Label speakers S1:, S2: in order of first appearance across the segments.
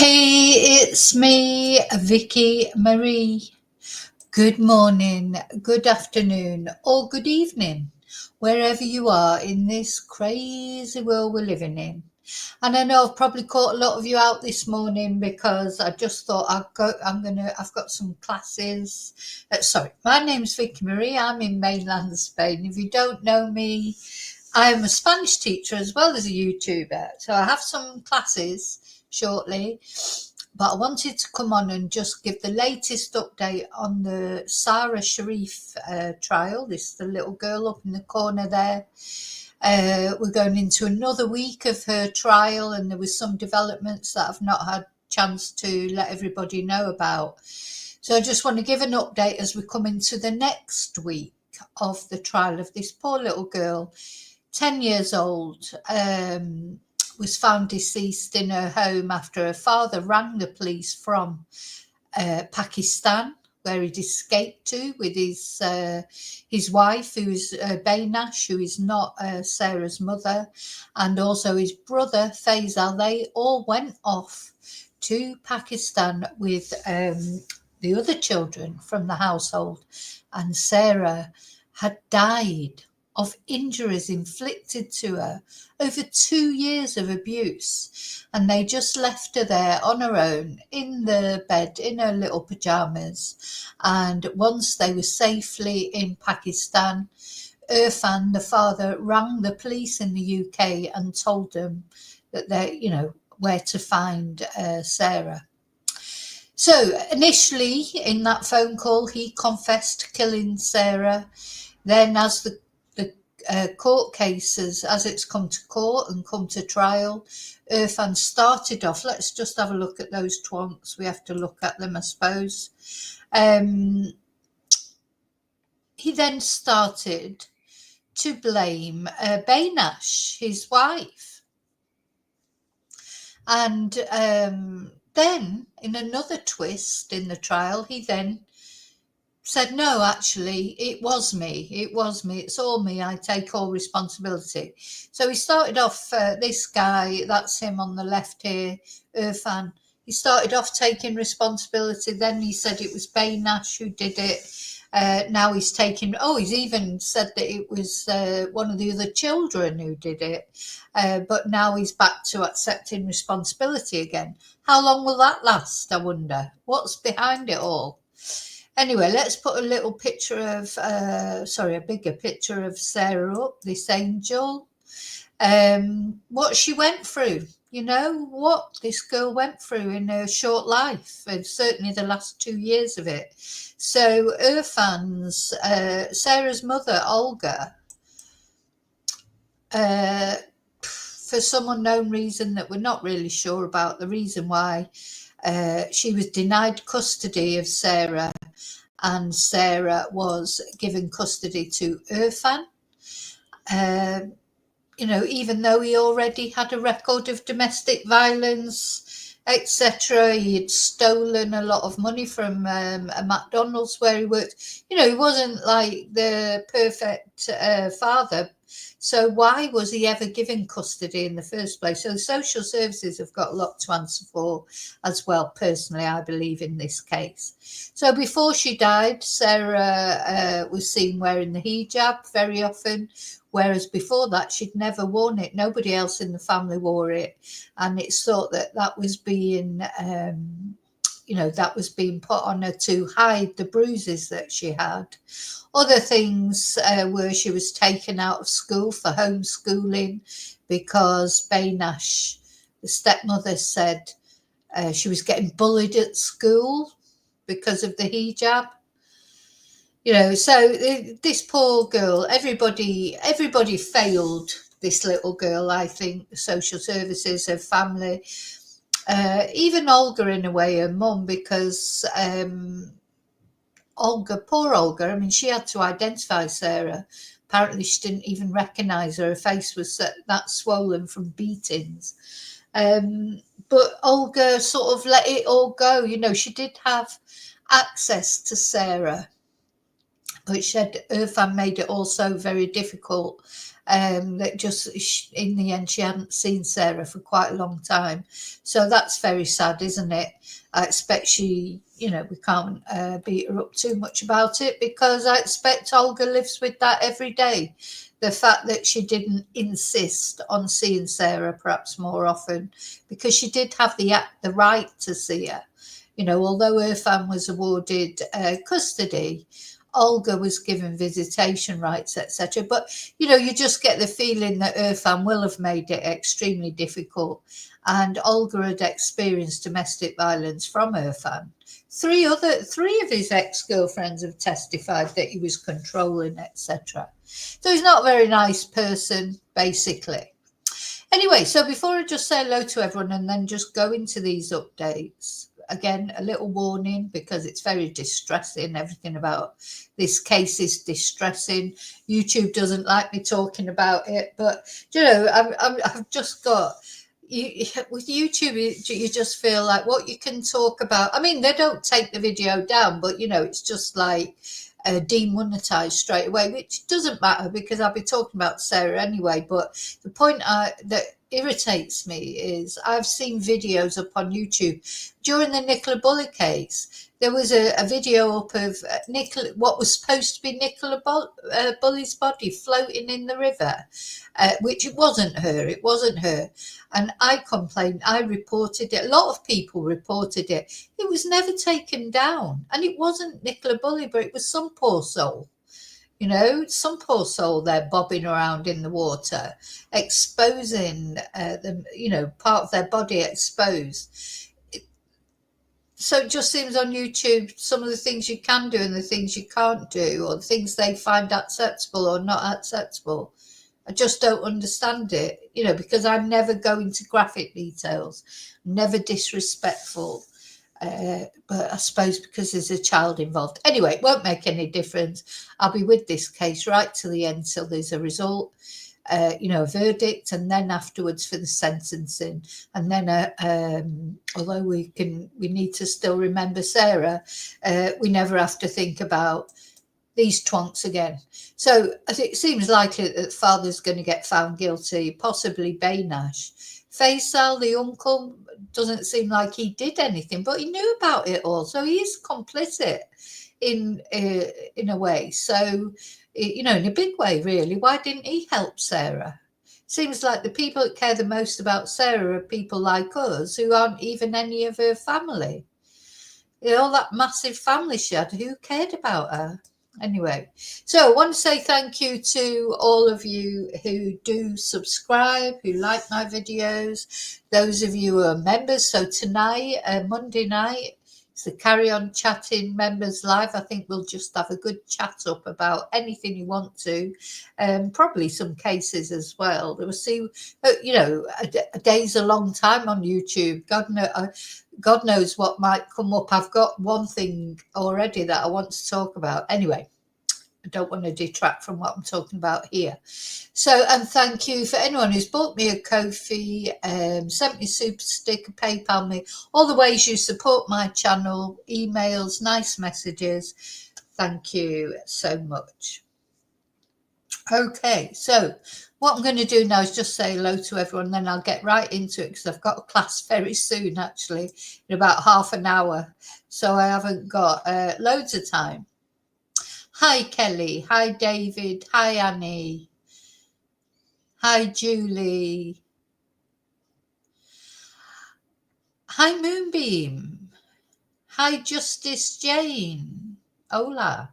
S1: Hey, it's me, Vicky Marie. Good morning, good afternoon, or good evening, wherever you are in this crazy world we're living in. And I know I've probably caught a lot of you out this morning because I just thought I've got some classes. Sorry, my name's Vicky Marie. I'm in mainland Spain. If you don't know me, I'm a Spanish teacher as well as a YouTuber. So I have some classes shortly, but I wanted to come on and just give the latest update on the Sara Sharif trial. This is the little girl up in the corner there. We're going into another week of her trial, and there was some developments that I've not had chance to let everybody know about. So I just want to give an update as we come into the next week of the trial of this poor little girl, 10 years old, was found deceased in her home after her father rang the police from Pakistan, where he'd escaped to with his wife, who's Baynash, who is not Sarah's mother, and also his brother Faisal. They all went off to Pakistan with the other children from the household, and Sarah had died of injuries inflicted to her over 2 years of abuse, and they just left her there on her own in the bed in her little pajamas. And once they were safely in Pakistan, Irfan, the father, rang the police in the UK and told them that where to find Sarah. So initially in that phone call, he confessed killing Sarah. Then as the court cases, as it's come to court and come to trial, Irfan started off, let's just have a look at those twonks, we have to look at them, I suppose. He then started to blame Baynash, his wife. And then, in another twist in the trial, he then said, no, actually, it was me, it's all me, I take all responsibility. So he started off, this guy, that's him on the left here, Irfan, he started off taking responsibility, then he said it was Baynash who did it. Now he's he's even said that it was one of the other children who did it, but now he's back to accepting responsibility again. How long will that last, I wonder? What's behind it all? Anyway, let's put a little picture of, a bigger picture of Sarah up, this angel. What she went through, what this girl went through in her short life, and certainly the last 2 years of it. So Irfan's, Sarah's mother, Olga, for some unknown reason that we're not really sure about the reason why, she was denied custody of Sarah, and Sarah was given custody to Irfan. Even though he already had a record of domestic violence, etc., he had stolen a lot of money from a McDonald's where he worked. He wasn't like the perfect father. So why was he ever given custody in the first place? So the social services have got a lot to answer for as well, personally, I believe, in this case. So before she died, Sarah was seen wearing the hijab very often, whereas before that she'd never worn it. Nobody else in the family wore it, and it's thought that that was being put on her to hide the bruises that she had. Other things were she was taken out of school for homeschooling because Baynash, the stepmother, said she was getting bullied at school because of the hijab. So this poor girl, everybody failed this little girl, I think, the social services, her family, even Olga in a way, her mum, because poor Olga, she had to identify Sarah. Apparently she didn't even recognise her. Her face was that swollen from beatings. But Olga sort of let it all go. She did have access to Sarah, but Irfan made it also very difficult that just in the end she hadn't seen Sarah for quite a long time. So that's very sad, isn't it? I expect she, we can't beat her up too much about it, because I expect Olga lives with that every day. The fact that she didn't insist on seeing Sarah perhaps more often, because she did have the right to see her. Although Irfan was awarded custody, Olga was given visitation rights, etc. But, you just get the feeling that Irfan will have made it extremely difficult. And Olga had experienced domestic violence from Irfan. Three of his ex-girlfriends have testified that he was controlling, etc. So he's not a very nice person, basically. Anyway, so before I just say hello to everyone and then just go into these updates, again, a little warning, because it's very distressing. Everything about this case is distressing. YouTube doesn't like me talking about it, but I've just got with YouTube, you just feel like what you can talk about. I mean, they don't take the video down, but it's just like demonetized straight away, which doesn't matter, because I'll be talking about Sarah anyway. But the point that irritates me is I've seen videos up on YouTube during the Nicola Bulley case. There was a video up of what was supposed to be Nicola Bulley's body floating in the river, which it wasn't her. And I complained, I reported it. A lot of people reported it. It was never taken down. And it wasn't Nicola Bulley, but it was some poor soul. Some poor soul there bobbing around in the water, exposing them, part of their body exposed. So it just seems on YouTube, some of the things you can do and the things you can't do, or the things they find acceptable or not acceptable. I just don't understand it, because I never go into graphic details, never disrespectful. But I suppose because there's a child involved. Anyway, it won't make any difference. I'll be with this case right to the end till there's a result, a verdict, and then afterwards for the sentencing. And then, although we need to still remember Sarah, we never have to think about these twonks again. So it seems likely that the father's going to get found guilty, possibly Baynash. Faisal, the uncle, doesn't seem like he did anything, but he knew about it all, so he is complicit in a way. So, in a big way, really. Why didn't he help Sarah? Seems like the people that care the most about Sarah are people like us, who aren't even any of her family. All that massive family she had, who cared about her? Anyway, so I want to say thank you to all of you who do subscribe, who like my videos, those of you who are members. So tonight, Monday night, it's the Carry On Chatting Members Live. I think we'll just have a good chat up about anything you want to, probably some cases as well. We'll see, a day's a long time on YouTube. God knows what might come up. I've got one thing already that I want to talk about. Anyway, I don't want to detract from what I'm talking about here. So, and thank you for anyone who's bought me a Ko-fi, sent me super sticker, PayPal me, all the ways you support my channel, emails, nice messages. Thank you so much. Okay, so what I'm going to do now is just say hello to everyone, then I'll get right into it, because I've got a class very soon, actually, in about half an hour. So I haven't got loads of time. Hi, Kelly. Hi, David. Hi, Annie. Hi, Julie. Hi, Moonbeam. Hi, Justice Jane. Hola.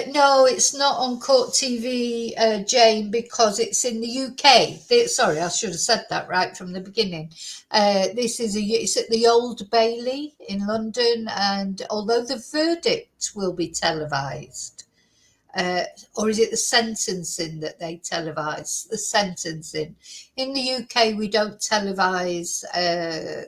S1: No, it's not on Court TV, Jane, because it's in the UK. Sorry, I should have said that right from the beginning. It's at the Old Bailey in London, and although the verdict will be televised, or is it the sentencing that they televise? The sentencing. In the UK, we don't televise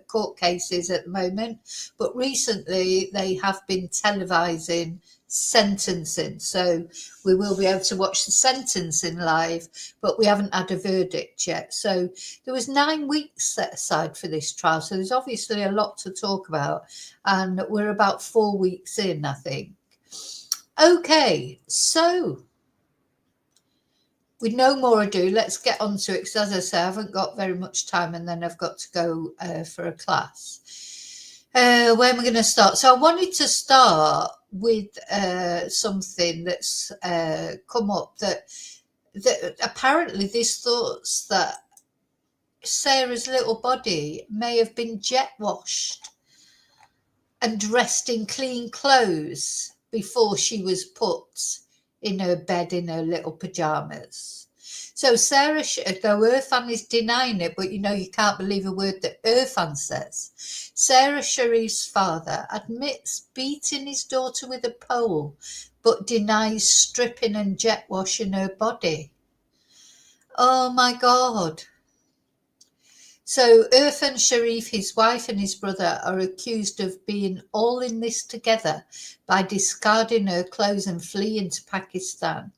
S1: court cases at the moment, but recently they have been televising sentencing, so we will be able to watch the sentencing live, but we haven't had a verdict yet. So there was 9 weeks set aside for this trial, so there's obviously a lot to talk about, and we're about 4 weeks in, I think. Okay, so with no more ado, let's get on to it, because as I say, I haven't got very much time, and then I've got to go for a class. Where am I going to start? So I wanted to start with something that's come up, that apparently there's thoughts that Sarah's little body may have been jet washed and dressed in clean clothes before she was put in her bed in her little pajamas. So Sarah, though Irfan is denying it, but you can't believe a word that Irfan says. Sara Sharif's father admits beating his daughter with a pole, but denies stripping and jet washing her body. Oh my God. So Irfan Sharif, his wife and his brother are accused of being all in this together by discarding her clothes and fleeing to Pakistan.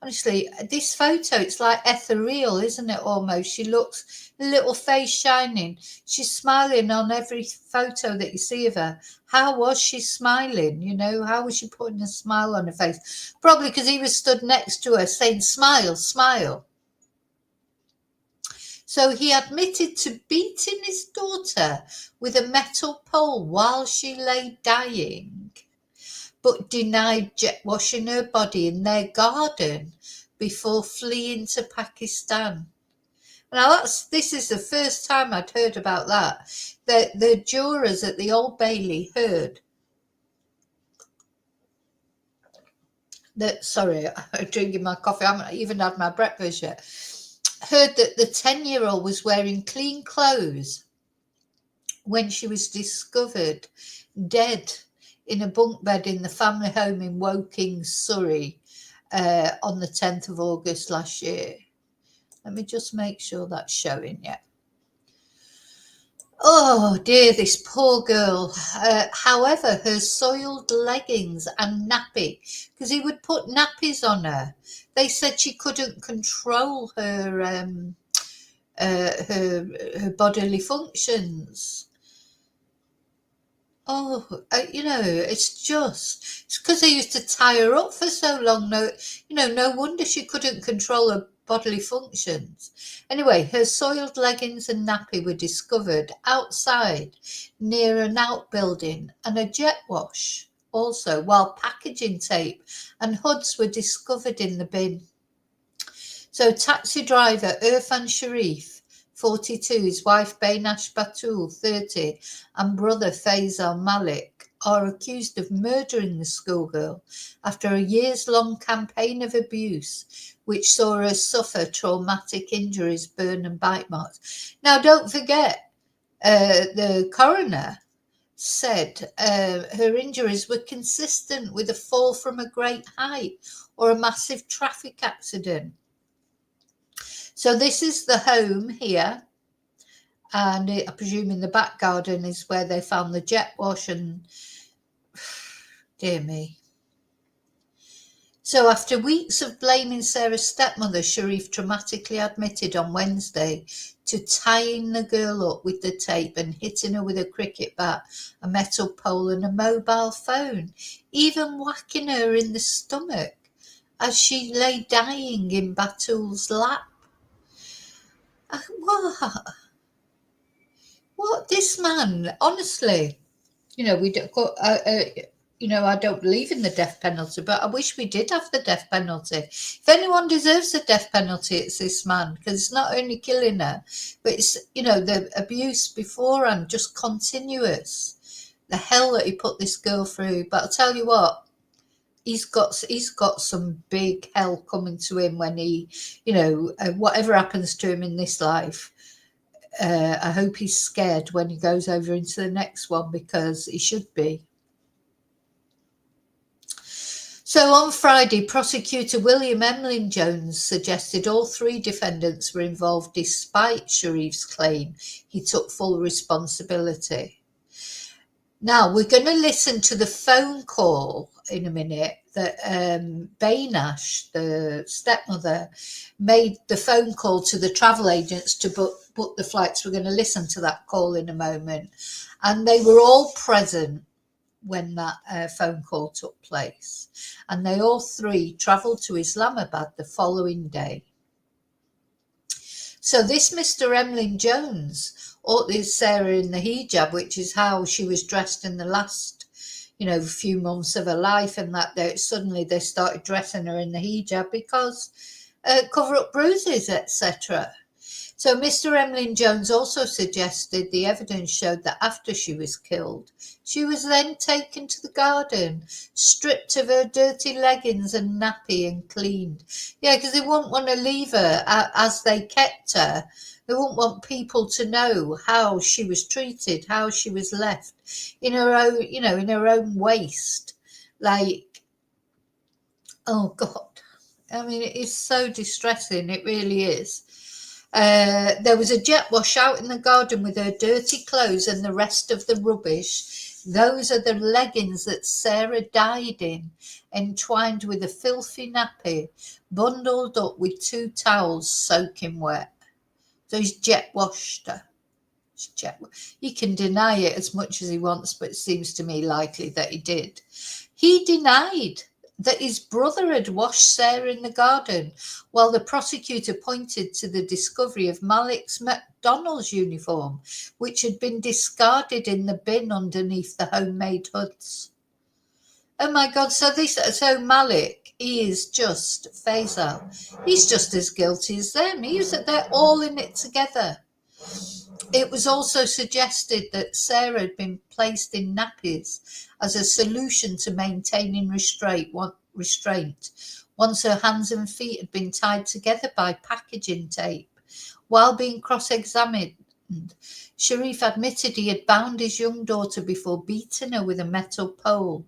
S1: Honestly, this photo, it's like ethereal, isn't it, almost? She looks, a little face shining. She's smiling on every photo that you see of her. How was she smiling? How was she putting a smile on her face? Probably because he was stood next to her saying, smile, smile. So he admitted to beating his daughter with a metal pole while she lay dying, but denied jet washing her body in their garden before fleeing to Pakistan. Now this is the first time I'd heard about that. The jurors at the Old Bailey heard that, sorry, I'm drinking my coffee, I haven't even had my breakfast yet, heard that the 10-year-old was wearing clean clothes when she was discovered dead in a bunk bed in the family home in Woking, Surrey, on the 10th of August last year. Let me just make sure that's showing yet. Oh dear, this poor girl. However, her soiled leggings and nappy, because he would put nappies on her. They said she couldn't control her bodily functions. Oh, it's because they used to tie her up for so long. No wonder she couldn't control her bodily functions. Anyway, her soiled leggings and nappy were discovered outside near an outbuilding, and a jet wash also, while packaging tape and hoods were discovered in the bin. So taxi driver Irfan Sharif, 42, his wife Bainash Batul, 30, and brother Faisal Malik are accused of murdering the schoolgirl after a years-long campaign of abuse, which saw her suffer traumatic injuries, burn and bite marks. Now, don't forget, the coroner said her injuries were consistent with a fall from a great height or a massive traffic accident. So this is the home here, and I presume in the back garden is where they found the jet wash, and dear me. So after weeks of blaming Sarah's stepmother, Sharif dramatically admitted on Wednesday to tying the girl up with the tape and hitting her with a cricket bat, a metal pole and a mobile phone, even whacking her in the stomach as she lay dying in Batul's lap. What this man, honestly, we don't go, I don't believe in the death penalty, but I wish we did have the death penalty. If anyone deserves the death penalty, it's this man, because it's not only killing her, but it's, the abuse beforehand, just continuous. The hell that he put this girl through. But I'll tell you what, he's got some big hell coming to him when he, whatever happens to him in this life. I hope he's scared when he goes over into the next one, because he should be. So on Friday, prosecutor William Emlyn Jones suggested all three defendants were involved despite Sharif's claim he took full responsibility. Now, we're going to listen to the phone call in a minute that Bainash, the stepmother, made the phone call to the travel agents to book the flights. We're going to listen to that call in a moment. And they were all present. when that phone call took place. And they all three travelled to Islamabad the following day. So this Mr. Emlyn Jones, or this Sarah in the hijab, which is how she was dressed in the last, few months of her life, and that suddenly they started dressing her in the hijab because cover up bruises, etc. So Mr. Emlyn Jones also suggested the evidence showed that after she was killed, she was then taken to the garden, stripped of her dirty leggings and nappy and cleaned. Yeah, because they wouldn't want to leave her as they kept her. They wouldn't want people to know how she was treated, how she was left in her own, in her own waste. Like, oh God. I mean, it is so distressing. It really is. There was a jet wash out in the garden with her dirty clothes and the rest of the rubbish. Those are the leggings that Sarah died in, entwined with a filthy nappy, bundled up with 2 towels soaking wet. So he's jet washed her. He can deny it as much as he wants, but it seems to me likely that he did. He denied that his brother had washed Sarah in the garden, while the prosecutor pointed to the discovery of Malik's McDonald's uniform, which had been discarded in the bin underneath the homemade hoods. Oh my God, so Malik, he is just Faisal. He's just as guilty as them. They're all in it together. It was also suggested that Sarah had been placed in nappies as a solution to maintaining restraint once her hands and feet had been tied together by packaging tape. While being cross-examined, Sharif admitted he had bound his young daughter before beating her with a metal pole.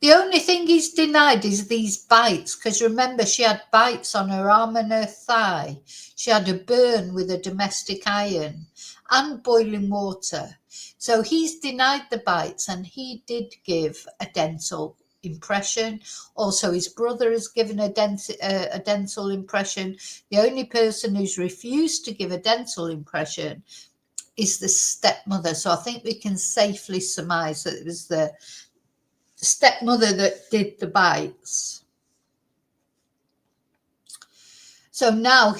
S1: The only thing he's denied is these bites, because remember, she had bites on her arm and her thigh. She had a burn with a domestic iron and boiling water. So he's denied the bites, and he did give a dental impression. Also, his brother has given a dental impression. The only person who's refused to give a dental impression is the stepmother. So I think we can safely surmise that it was the stepmother that did the bites. So now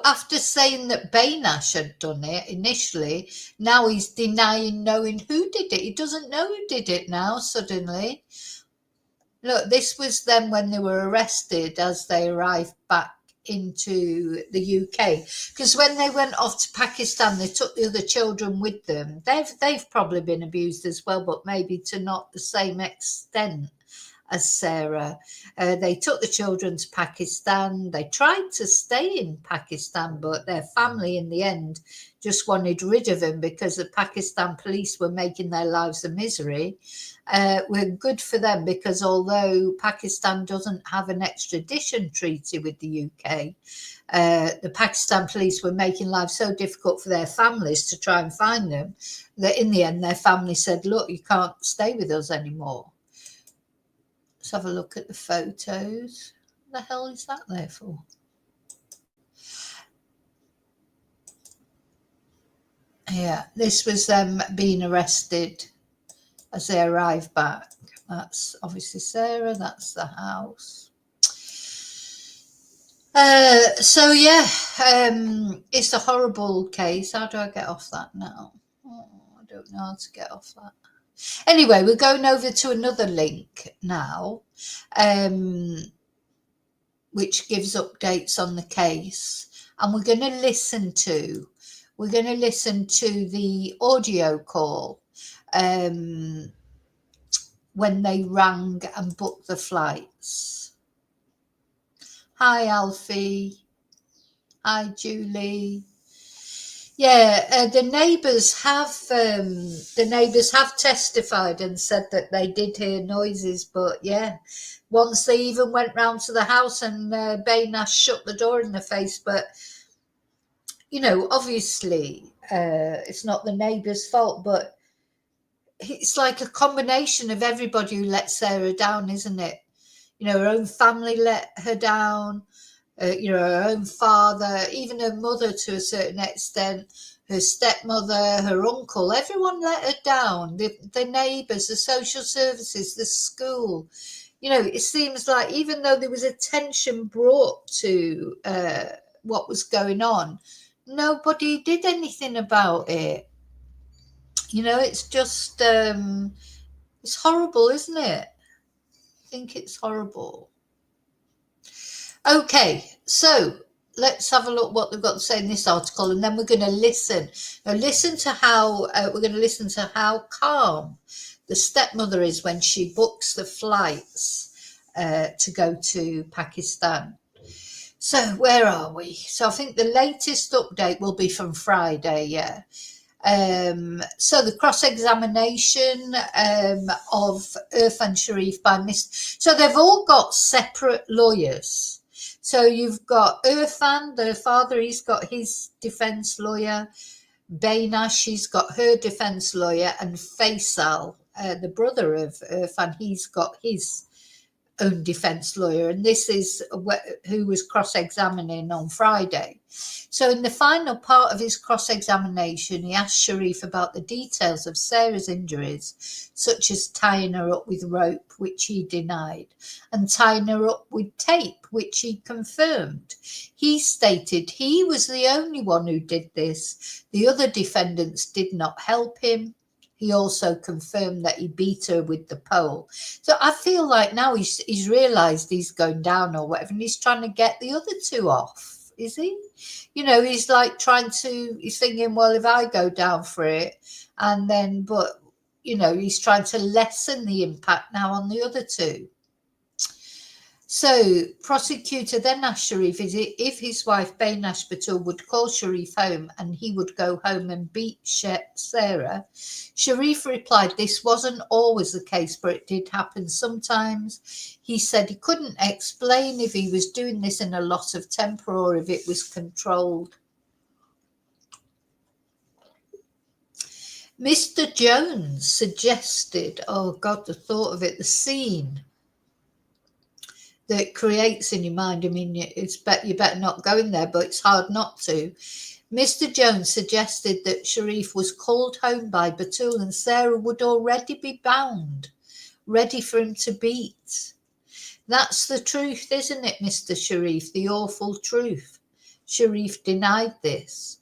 S1: after saying that Baynash had done it initially, now he's denying knowing who did it. He doesn't know who did it now suddenly. Look, this was then when they were arrested as they arrived back into the UK, because when they went off to Pakistan, they took the other children with them. They've probably been abused as well, but maybe to not the same extent as Sarah. They took the children to Pakistan. They tried to stay in Pakistan, but their family in the end just wanted rid of them because the Pakistan police were making their lives a misery. Were good for them, because although Pakistan doesn't have an extradition treaty with the UK, the Pakistan police were making life so difficult for their families to try and find them that in the end their family said, look, you can't stay with us anymore. Let's have a look at the photos. What the hell is that there for? Yeah, this was them being arrested as they arrived back. That's obviously Sarah, that's the house. It's a horrible case. How do I get off that now? Oh, I don't know how to get off that. Anyway, we're going over to another link now, which gives updates on the case, and we're going to listen to the audio call when they rang and booked the flights. Hi, Alfie. Hi, Julie. Yeah, the neighbours have testified and said that they did hear noises, but yeah, once they even went round to the house and Baynash shut the door in the face. But obviously, it's not the neighbours' fault, but it's like a combination of everybody who let Sarah down, isn't it? Her own family let her down. Her own father, even her mother to a certain extent, her stepmother, her uncle, everyone let her down. The neighbours, the social services, the school. It seems like even though there was attention brought to what was going on, nobody did anything about it. It's just, it's horrible, isn't it? I think it's horrible. Okay, so let's have a look what they've got to say in this article, and then we're going to listen. Now, we're going to listen to how calm the stepmother is when she books the flights to go to Pakistan. So where are we? So I think the latest update will be from Friday, yeah. So the cross-examination of Irfan Sharif by Mr. So they've all got separate lawyers. So you've got Irfan, the father, he's got his defence lawyer. Baynash, she's got her defence lawyer. And Faisal, the brother of Irfan, he's got his own defence lawyer, and this is who was cross-examining on Friday. So in the final part of his cross-examination, he asked Sharif about the details of Sarah's injuries, such as tying her up with rope, which he denied, and tying her up with tape, which he confirmed. He stated he was the only one who did this. The other defendants did not help him. He also confirmed that he beat her with the pole. So I feel like now he's realised he's going down or whatever, and he's trying to get the other two off, is he? He's like he's thinking, well, if I go down for it, and then, but, he's trying to lessen the impact now on the other two. So, prosecutor then asked Sharif if his wife Baynash Batul would call Sharif home and he would go home and beat Sarah. Sharif replied this wasn't always the case, but it did happen sometimes. He said he couldn't explain if he was doing this in a lot of temper or if it was controlled. Mr. Jones suggested, oh God, the thought of it, the scene that it creates in your mind. I mean, you better not go in there, but it's hard not to. Mr. Jones suggested that Sharif was called home by Batul and Sarah would already be bound, ready for him to beat. That's the truth, isn't it, Mr. Sharif? The awful truth. Sharif denied this.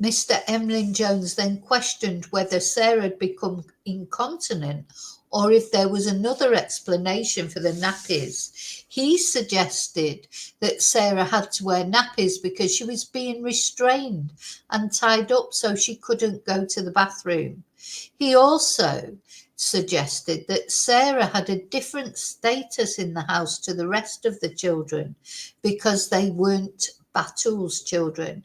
S1: Mr. Emlyn Jones then questioned whether Sarah had become incontinent or if there was another explanation for the nappies. He suggested that Sarah had to wear nappies because she was being restrained and tied up so she couldn't go to the bathroom. He also suggested that Sarah had a different status in the house to the rest of the children because they weren't Batul's children.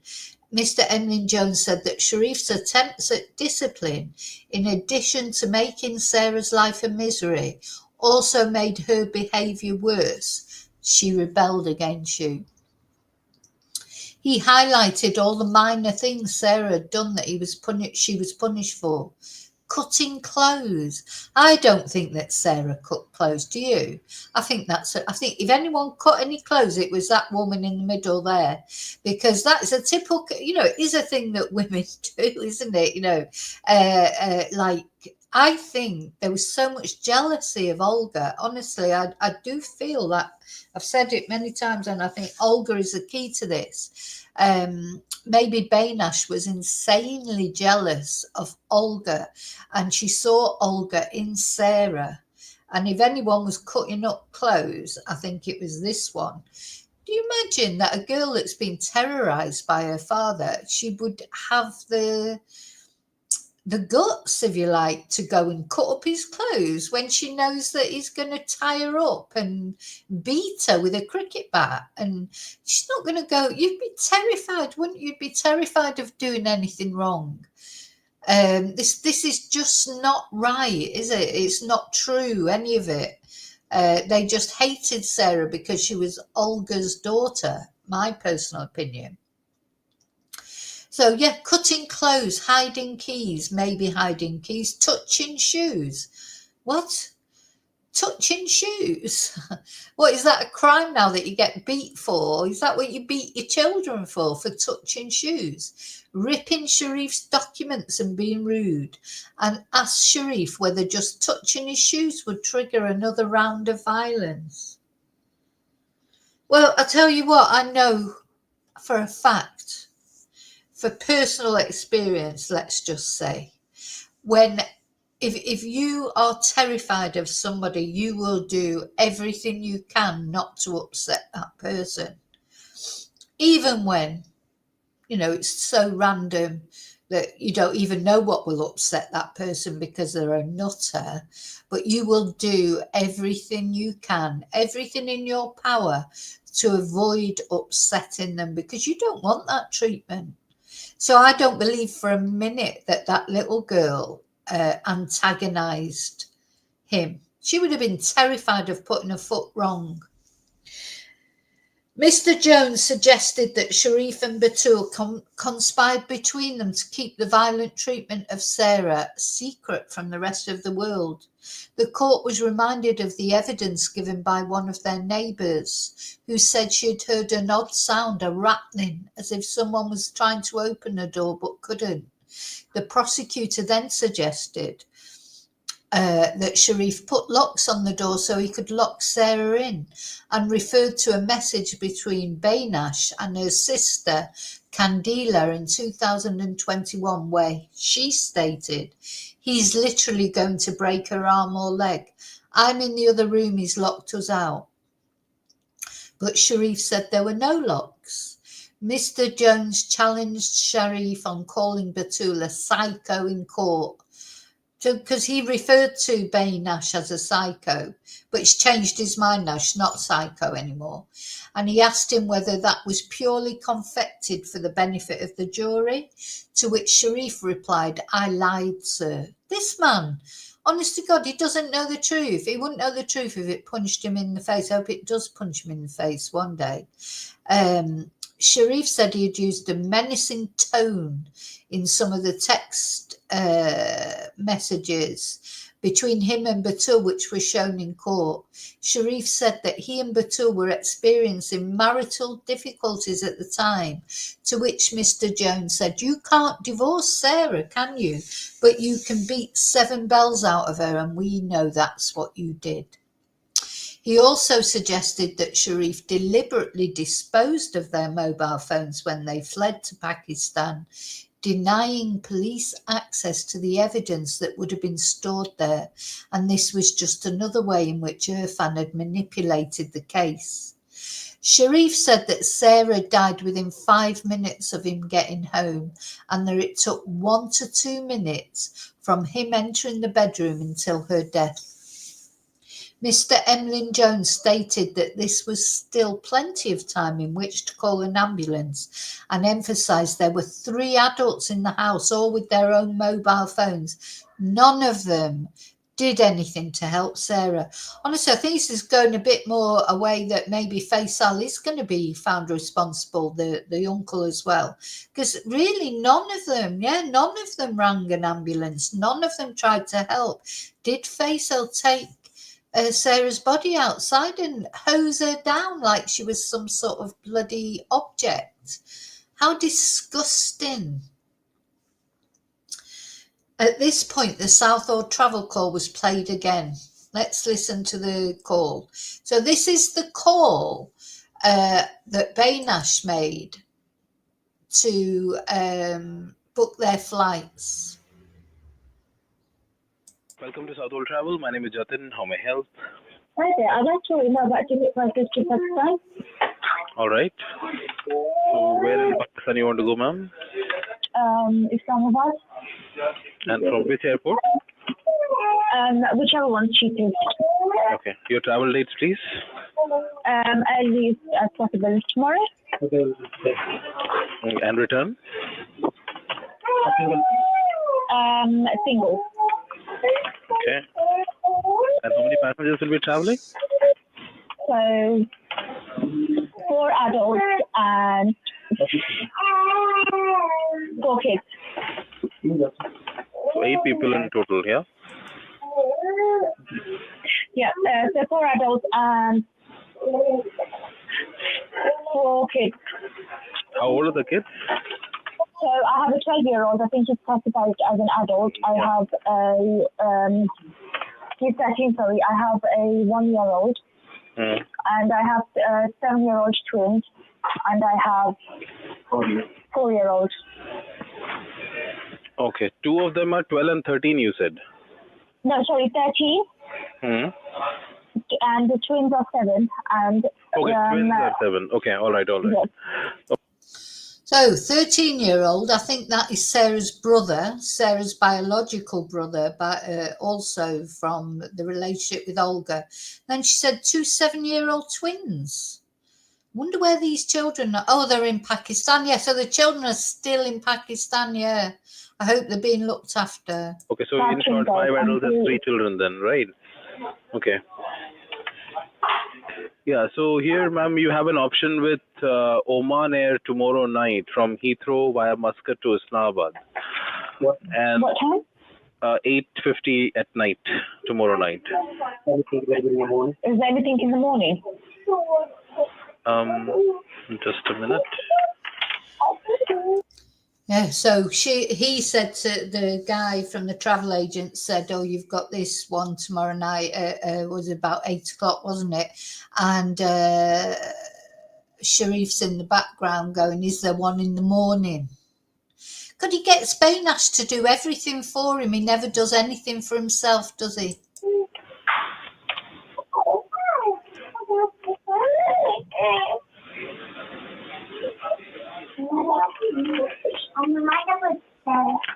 S1: Mr. Emlyn Jones said that Sharif's attempts at discipline, in addition to making Sarah's life a misery, also made her behaviour worse. She rebelled against you. He highlighted all the minor things Sarah had done that she was punished for. Cutting clothes. I don't think that Sarah cut clothes, do you? I think if anyone cut any clothes, it was that woman in the middle there, because that's a typical, it is a thing that women do, isn't it? Like, I think there was so much jealousy of Olga. Honestly, I do feel that. I've said it many times, and I think Olga is the key to this. Maybe Baynash was insanely jealous of Olga, and she saw Olga in Sarah. And if anyone was cutting up clothes, I think it was this one. Do you imagine that a girl that's been terrorized by her father, she would have the guts, if you like, to go and cut up his clothes when she knows that he's going to tie her up and beat her with a cricket bat? And she's not going to go. You'd be terrified, wouldn't you? You'd be terrified of doing anything wrong. This is just not right, is it? It's not true, any of it. They just hated Sarah because she was Olga's daughter, my personal opinion. So, yeah, cutting clothes, hiding keys, maybe hiding keys, touching shoes. What? Touching shoes? What, is that a crime now that you get beat for? Is that what you beat your children for touching shoes? Ripping Sharif's documents and being rude, and asked Sharif whether just touching his shoes would trigger another round of violence. Well, I tell you what, I know for a fact, for personal experience, let's just say, when if you are terrified of somebody, you will do everything you can not to upset that person, even when it's so random that you don't even know what will upset that person because they're a nutter. But you will do everything you can, everything in your power, to avoid upsetting them, because you don't want that treatment. So I don't believe for a minute that little girl antagonized him. She would have been terrified of putting her foot wrong. Mr. Jones suggested that Sharif and Batul conspired between them to keep the violent treatment of Sarah secret from the rest of the world. The court was reminded of the evidence given by one of their neighbours, who said she had heard an odd sound, a rattling, as if someone was trying to open a door but couldn't. The prosecutor then suggested that Sharif put locks on the door so he could lock Sarah in, and referred to a message between Baynash and her sister Candela in 2021 where she stated, "He's literally going to break her arm or leg. I'm in the other room, he's locked us out." But Sharif said there were no locks. Mr. Jones challenged Sharif on calling Batul a psycho in court, because he referred to Baynash as a psycho, but he's changed his mind now, she's not psycho anymore. And he asked him whether that was purely confected for the benefit of the jury, to which Sharif replied, "I lied, sir." This man, honest to God, he doesn't know the truth. He wouldn't know the truth if it punched him in the face. I hope it does punch him in the face one day. Sharif said he had used a menacing tone in some of the text messages between him and Batul, which were shown in court. Sharif said that he and Batul were experiencing marital difficulties at the time, to which Mr. Jones said, "You can't divorce Sarah, can you? But you can beat 7 bells out of her, and we know that's what you did." He also suggested that Sharif deliberately disposed of their mobile phones when they fled to Pakistan, denying police access to the evidence that would have been stored there, and this was just another way in which Irfan had manipulated the case. Sharif said that Sarah died within 5 minutes of him getting home, and that it took 1 to 2 minutes from him entering the bedroom until her death. Mr. Emlyn Jones stated that this was still plenty of time in which to call an ambulance, and emphasised there were 3 adults in the house, all with their own mobile phones. None of them did anything to help Sarah. Honestly, I think this is going a bit more away that maybe Faisal is going to be found responsible, the uncle as well. Because really none of them rang an ambulance. None of them tried to help. Did Faisal take Sarah's body outside and hose her down like she was some sort of bloody object? How disgusting. At this point, the Southall travel call was played again. Let's listen to the call. So this is the call that Baynash made to book their flights.
S2: Welcome to Southall Travel. My name is Jatin. How may I help?
S3: Hi there. I'd like to know about ticket prices to Pakistan.
S2: All right. So where in Pakistan you want to go, ma'am?
S3: Islamabad.
S2: And from which airport?
S3: Whichever one's cheapest.
S2: Okay. Your travel dates, please.
S3: Early as possible tomorrow.
S2: And return?
S3: Single.
S2: Okay. And how many passengers will be traveling?
S3: So 4 adults and 4 kids.
S2: So 8 people in total, yeah?
S3: Yeah, so 4 adults and 4 kids.
S2: How old are the kids?
S3: So I have a 12-year-old. I think he's classified as an adult. I have a he's 13. Sorry, I have a 1-year-old, and I have 7-year-old twins, and I have 4-year-old.
S2: Okay, 2 of them are 12 and 13, you said.
S3: No, sorry, 13, and the twins are 7, and
S2: Okay, twins are 7. Okay, all right.
S3: yes.
S1: So 13-year-old, I think that is Sarah's brother, Sarah's biological brother, but also from the relationship with Olga. Then she said 2 7-year-old twins. Wonder where these children are. Oh, they're in Pakistan. Yeah, so the children are still in Pakistan. Yeah, I hope they're being looked after.
S2: Okay, so in short, 5 adults and 3 children then, right? Okay. Yeah, so here, ma'am, you have an option with Oman Air tomorrow night from Heathrow via Muscat to Islamabad. And
S3: What time?
S2: 8:50 at night, tomorrow night.
S3: Is there anything in the morning?
S2: Just a minute.
S1: Yeah, so he said to the guy from the travel agent said, "Oh, you've got this one tomorrow night." Was about 8 o'clock, wasn't it? And Sharif's in the background going, "Is there one in the morning?" Could he get Spainash to do everything for him? He never does anything for himself, does he?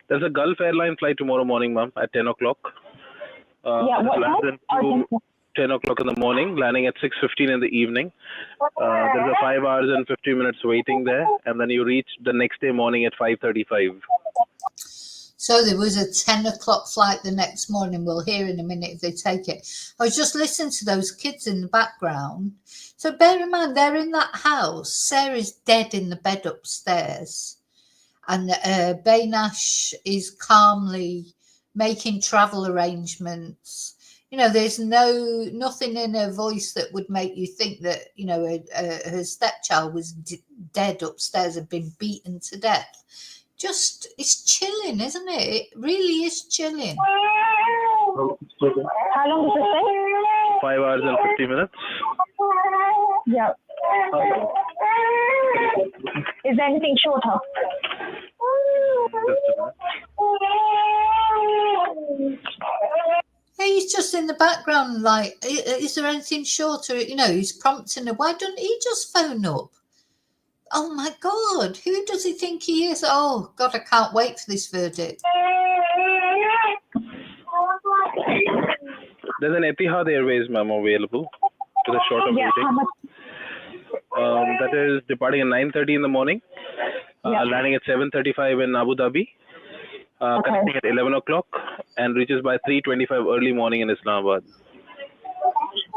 S2: There's a Gulf Airline flight tomorrow morning, ma'am, at 10 o'clock.
S3: Yeah, what time?
S2: 10 o'clock in the morning, landing at 6:15 in the evening. There's a 5 hours and 50 minutes waiting there, and then you reach the next day morning at 5:35.
S1: So there was a 10 o'clock flight the next morning. We'll hear in a minute if they take it. I was just listening to those kids in the background. So bear in mind, they're in that house. Sarah's dead in the bed upstairs. And Bainash is calmly making travel arrangements. You know, there's nothing in her voice that would make you think that, you know, her stepchild was dead upstairs and been beaten to death. Just, it's chilling, isn't it? It really is chilling.
S3: How long does it take?
S2: 5 hours and 50 minutes.
S3: Yeah. Is there anything shorter?
S2: Just a minute.
S1: He's just in the background, like, is there anything shorter? You know, he's prompting her. Why don't he just phone up? Oh my God, who does he think he is? Oh God, I can't wait for this verdict.
S2: There's an Etihad Airways, ma'am, available to the shorter meeting. That is departing at 9:30 in the morning, landing at 7:35 in Abu Dhabi, connecting at 11 o'clock, and reaches by 3:25 early morning in Islamabad.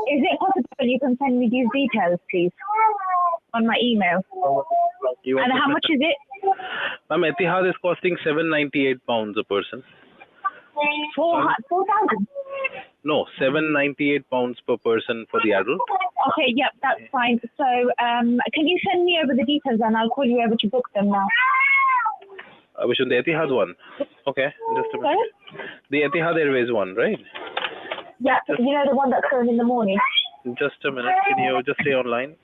S3: Is it possible you can send me these details, please, on my email? And how much is it?
S2: Ma'am, Etihad is costing £798 a person.
S3: 4,000?
S2: No, £798 per person for the adult.
S3: Okay, yep, that's fine. So, can you send me over the details and I'll call you over to book them now?
S2: Which one? The Etihad one? Okay, just a minute.
S3: Sorry?
S2: The Etihad Airways one, right?
S3: Yeah, you know the one that's going in the morning?
S2: Just a minute. Can you just stay online?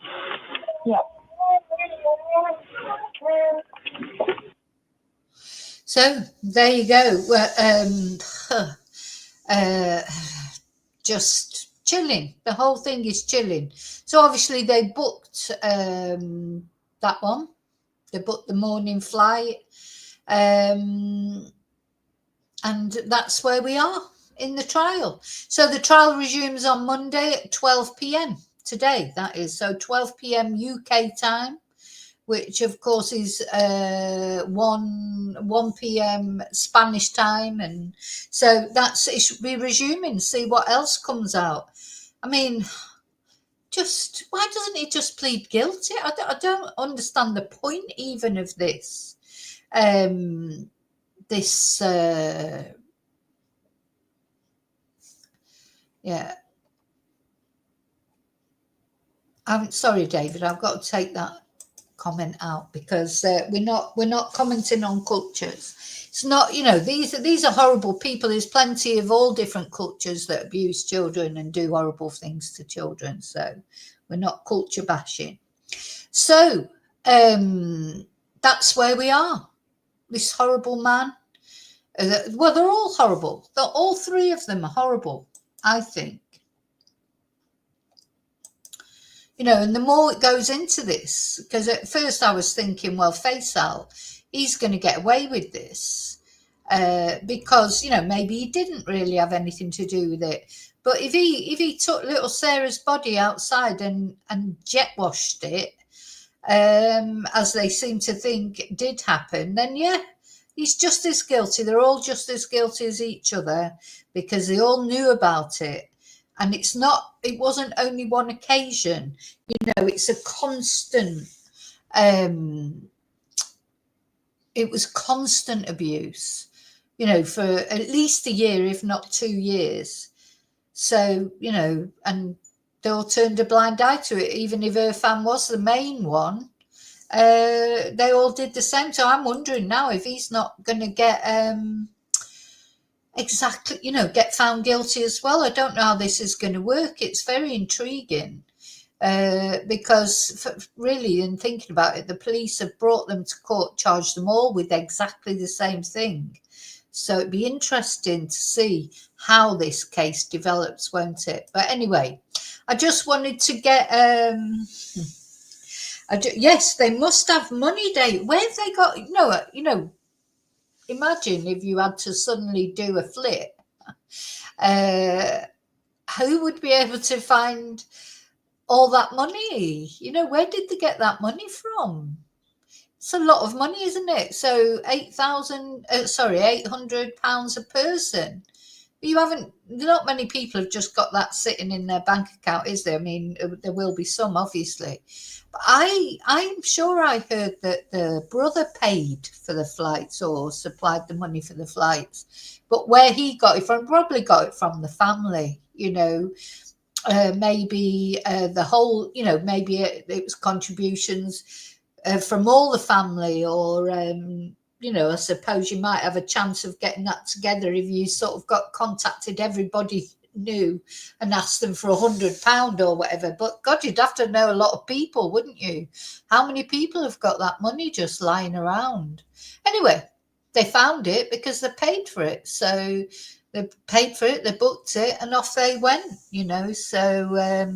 S3: Yeah.
S1: So there you go. Just chilling. The whole thing is chilling. So obviously they booked that one. They booked the morning flight. And that's where we are in the trial. So the trial resumes on Monday at 12 p.m. today, that is. So 12 p.m. UK time, which of course is 1 p.m. Spanish time. And so it should be resuming, see what else comes out. I mean, just why doesn't he just plead guilty? I don't understand the point even of this. I'm sorry, David, I've got to take that comment out because we're not commenting on cultures. It's not, you know, these are horrible people. There's plenty of all different cultures that abuse children and do horrible things to children. So we're not culture bashing. So that's where we are. This horrible man. Well, they're all horrible. All three of them are horrible, I think. You know, and the more it goes into this, because at first I was thinking, well, Faisal, he's going to get away with this because, you know, maybe he didn't really have anything to do with it. But if he took little Sarah's body outside and jet washed it, as they seem to think did happen, then yeah, he's just as guilty. They're all just as guilty as each other because they all knew about it. And it wasn't only one occasion, you know, it's a constant, it was constant abuse, you know, for at least a year, if not 2 years. So, you know, and they all turned a blind eye to it, even if Irfan was the main one. They all did the same. So I'm wondering now if he's not going to get exactly, you know, get found guilty as well. I don't know how this is going to work. It's very intriguing because really, in thinking about it, the police have brought them to court, charged them all with exactly the same thing. So it'd be interesting to see how this case develops, won't it? But anyway, I just wanted to get yes, they must have money, Dave. Where have they got? No, you know, imagine if you had to suddenly do a flip. Who would be able to find all that money? You know, where did they get that money from? It's a lot of money, isn't it? So £800 a person. Not many people have just got that sitting in their bank account, is there? I mean, there will be some, obviously. But I'm sure I heard that the brother paid for the flights or supplied the money for the flights. But where he got it from, probably got it from the family, you know. Maybe the whole, you know, maybe it was contributions from all the family or you know, I suppose you might have a chance of getting that together if you sort of contacted everybody new and asked them for £100 or whatever. But God, you'd have to know a lot of people, wouldn't you? How many people have got that money just lying around? Anyway, they found it because they paid for it. So they paid for it, they booked it, and off they went, you know. So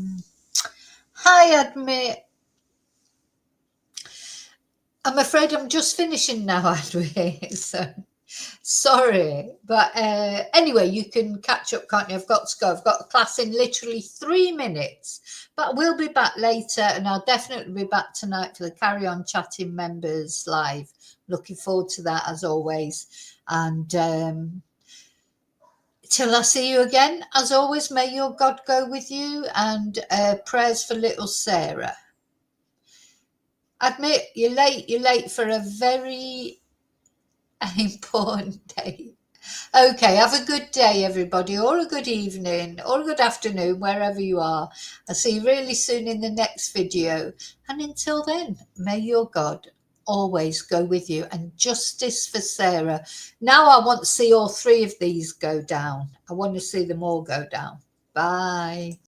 S1: hi, Admit. I'm afraid I'm just finishing now, Adri. So sorry. But anyway, you can catch up, can't you? I've got to go. I've got a class in literally 3 minutes. But we'll be back later, and I'll definitely be back tonight for the Carry On Chatting Members Live. Looking forward to that, as always. And till I see you again, as always, may your God go with you, and prayers for little Sarah. Admit you're late for a very important day. Okay, have a good day, everybody, or a good evening, or a good afternoon, wherever you are. I'll see you really soon in the next video. And until then, may your God always go with you, and justice for Sarah. Now I want to see all three of these go down. I want to see them all go down. Bye.